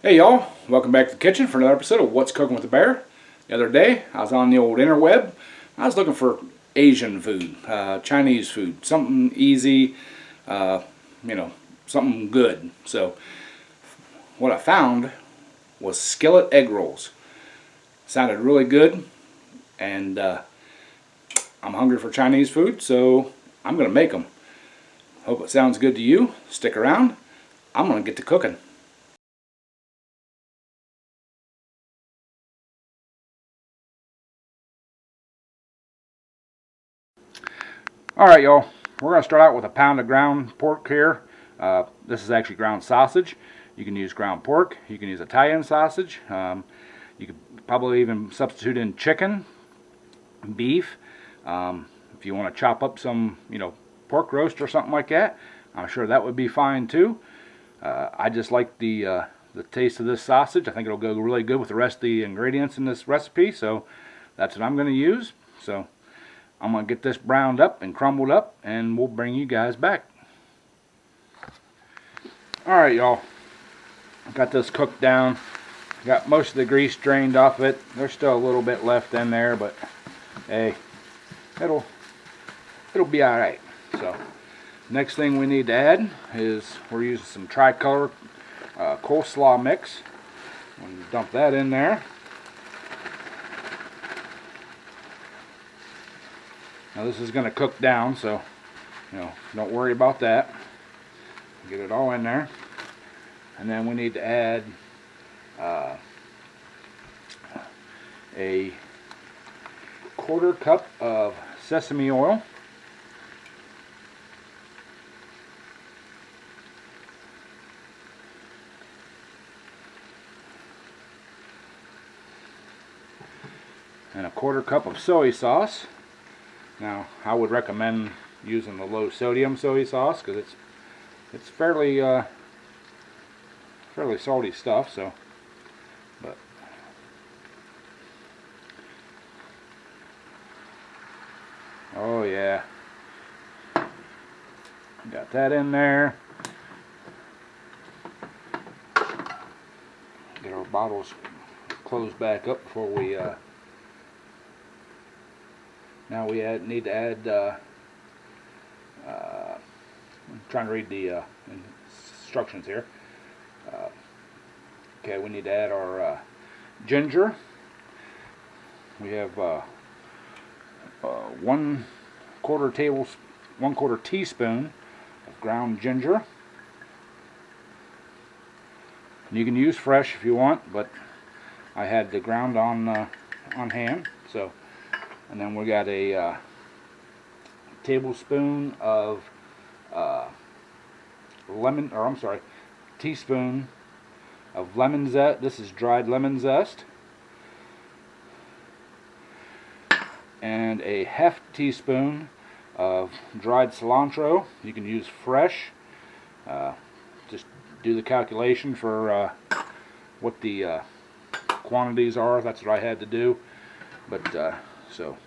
Hey y'all, welcome back to the kitchen for another episode of What's Cooking with the Bear. The other day I was on the old interweb. I was looking for Asian food, Chinese food, something easy, something good. So what I found was skillet egg rolls. Sounded really good, and I'm hungry for Chinese food, so I'm going to make them. Hope it sounds good to you. Stick around. I'm going to get to cooking. Alright y'all, we're going to start out with a pound of ground pork here. This is actually ground sausage. You can use ground pork, you can use Italian sausage, you could probably even substitute in chicken, beef. If you want to chop up some, pork roast or something like that, I'm sure that would be fine too. I just like the taste of this sausage. I think it'll go really good with the rest of the ingredients in this recipe, so that's what I'm going to use. So I'm going to get this browned up and crumbled up, and we'll bring you guys back. Alright y'all, got this cooked down. Got most of the grease drained off of it. There's still a little bit left in there, but hey, it'll be alright. So next thing we need to add is we're using some tricolor coleslaw mix. I'm going to dump that in there. Now this is going to cook down, so don't worry about that. Get it all in there, and then we need to add a quarter cup of sesame oil. And a quarter cup of soy sauce. Now, I would recommend using the low sodium soy sauce because it's fairly salty stuff. So, but oh yeah, got that in there. Get our bottles closed back up before we. Now we need to add, I'm trying to read the instructions here. Okay, we need to add our ginger. We have 1/4 teaspoon of ground ginger. And you can use fresh if you want, but I had the ground on hand, so. And then we got a tablespoon of teaspoon of lemon zest. This is dried lemon zest. And a half teaspoon of dried cilantro. You can use fresh. Just do the calculation for what the quantities are. That's what I had to do. But so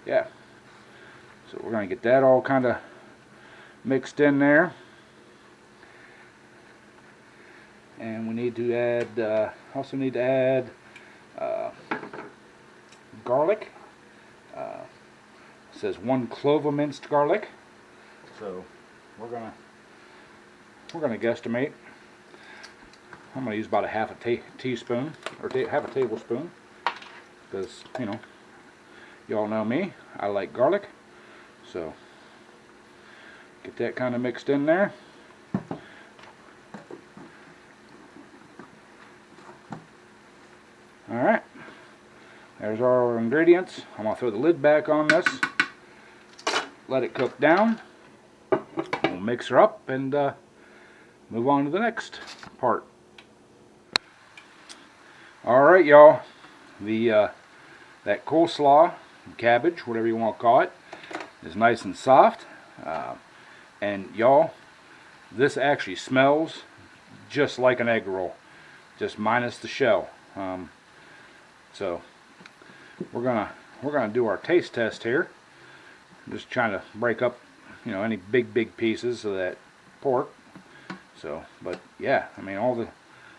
yeah, so we're going to get that all kind of mixed in there, and we need to add also need to add garlic. It says 1 clove of minced garlic, so we're gonna guesstimate. I'm going to use about a half a teaspoon or half a tablespoon, because y'all know me, I like garlic. So get that kind of mixed in there. Alright, there's our ingredients. I'm going to throw the lid back on this, let it cook down. We'll mix her up and move on to the next part. Alright y'all, that coleslaw, cabbage, whatever you want to call it, is nice and soft. And y'all, this actually smells just like an egg roll, just minus the shell. So we're gonna do our taste test here. I'm just trying to break up, any big pieces of that pork. So, but yeah, I mean, all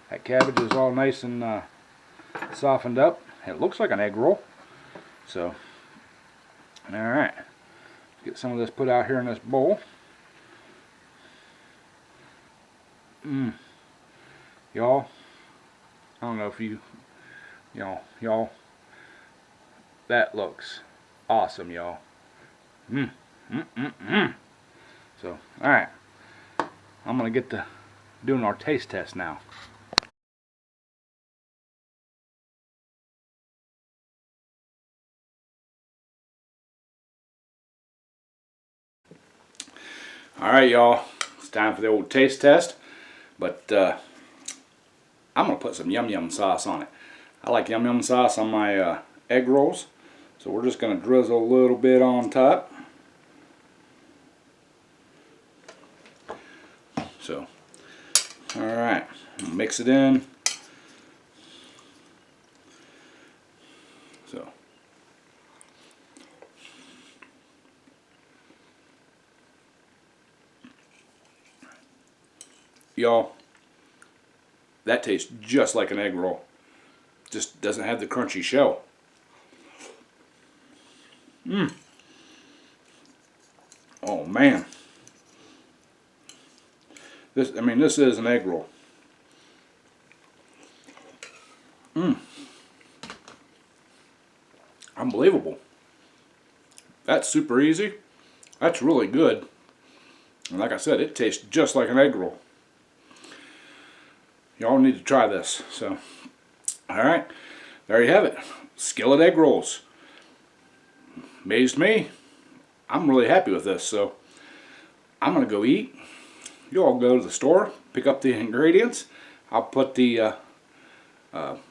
That cabbage is all nice and softened up. It looks like an egg roll. So, alright. Get some of this put out here in this bowl. Y'all, I don't know if y'all, that looks awesome, y'all. So, alright. I'm going to get to doing our taste test now. Alright, y'all. It's time for the old taste test. But I'm going to put some yum yum sauce on it. I like yum yum sauce on my egg rolls. So we're just going to drizzle a little bit on top. So, alright. Mix it in. So. Y'all, that tastes just like an egg roll. Just doesn't have the crunchy shell. Oh man. This is an egg roll. Unbelievable. That's super easy. That's really good. And like I said, it tastes just like an egg roll. Y'all need to try this. So, alright, there you have it. Skillet egg rolls. Amazed me. I'm really happy with this. So, I'm going to go eat. You all go to the store, pick up the ingredients. I'll put the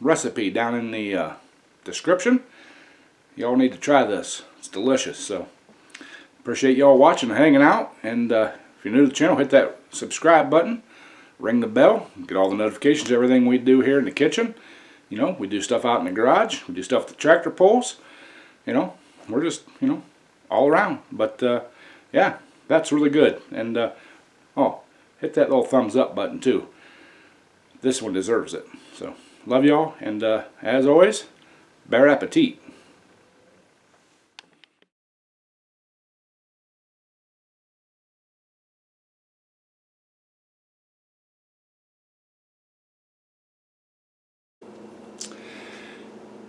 recipe down in the description. Y'all need to try this. It's delicious. So, appreciate y'all watching and hanging out. And if you're new to the channel, hit that subscribe button. Ring the bell, get all the notifications, everything we do here in the kitchen. You know, we do stuff out in the garage, we do stuff with the tractor pulls. You know, we're just, all around. But, yeah, that's really good. And, oh, hit that little thumbs up button too. This one deserves it. So, love y'all, and as always, bon appetit.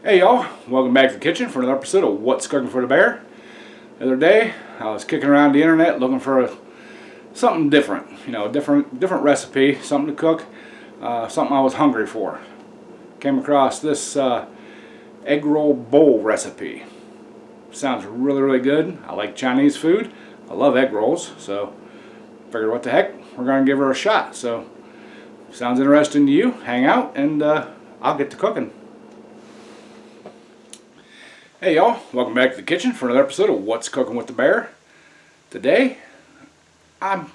Hey y'all, welcome back to the kitchen for another episode of What's Cooking for the Bear. The other day, I was kicking around the internet looking for something different, a different recipe, something to cook, something I was hungry for. Came across this egg roll bowl recipe. Sounds really, really good. I like Chinese food. I love egg rolls, so figured what the heck, we're going to give her a shot. So, sounds interesting to you, hang out, and I'll get to cooking. Hey y'all, welcome back to the kitchen for another episode of What's Cooking with the Bear. Today, I'm